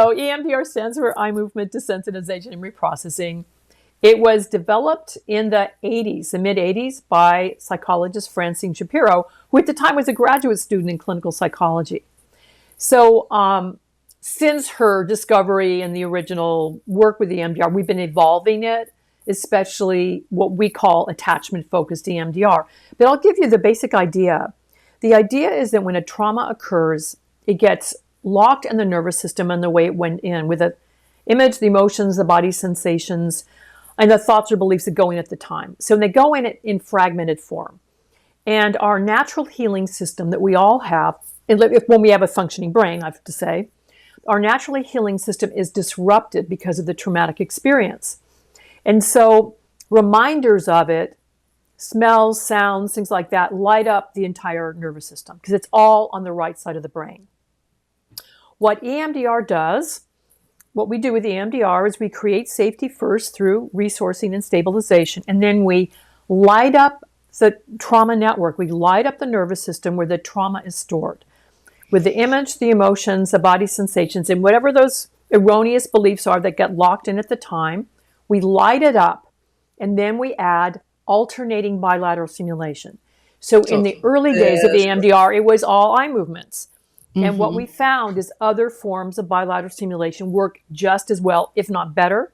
So EMDR stands for eye movement desensitization and reprocessing. It was developed in the 80s, the mid 80s, by psychologist Francine Shapiro, who at the time was a graduate student in clinical psychology. So since her discovery and the original work with EMDR, we've been evolving it, especially what we call attachment-focused EMDR. But I'll give you the basic idea. The idea is that when a trauma occurs, it gets locked in the nervous system and the way it went in, with the image, the emotions, the body sensations, and the thoughts or beliefs that go in at the time. So they go in fragmented form. And our natural healing system that we all have, when we have a functioning brain, I have to say, our naturally healing system is disrupted because of the traumatic experience. And so reminders of it, smells, sounds, things like that, light up the entire nervous system because it's all on the right side of the brain. What EMDR does, what we do with EMDR is we create safety first through resourcing and stabilization, and then we light up the trauma network. We light up the nervous system where the trauma is stored with the image, the emotions, the body sensations, and whatever those erroneous beliefs are that get locked in at the time. We light it up, and then we add alternating bilateral stimulation. So in the early days of EMDR, it was all eye movements. And what we found is other forms of bilateral stimulation work just as well, if not better.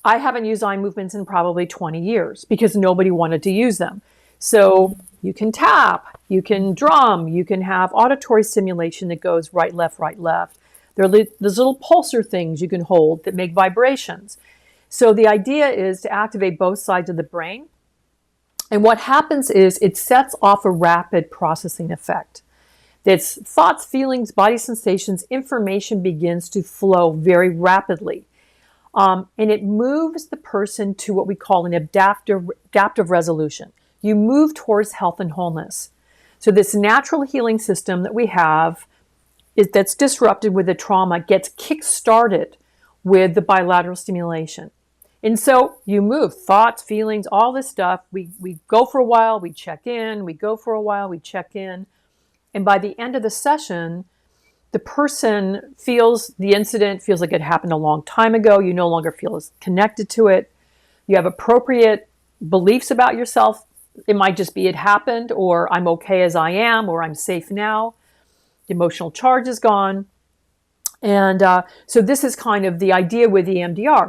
I haven't used eye movements in probably 20 years because nobody wanted to use them. So you can tap, you can drum, you can have auditory stimulation that goes right, left, right, left. There are those little pulsar things you can hold that make vibrations. So the idea is to activate both sides of the brain. And what happens is it sets off a rapid processing effect. That's thoughts, feelings, body sensations, information begins to flow very rapidly. And it moves the person to what we call an adaptive resolution. You move towards health and wholeness. So this natural healing system that we have that's disrupted with the trauma gets kick-started with the bilateral stimulation. And so you move thoughts, feelings, all this stuff. We go for a while, we check in. We go for a while, we check in. And by the end of the session, the person feels the incident, feels like it happened a long time ago. You no longer feel as connected to it. You have appropriate beliefs about yourself. It might just be it happened, or I'm okay as I am, or I'm safe now. The emotional charge is gone. And so this is kind of the idea with EMDR.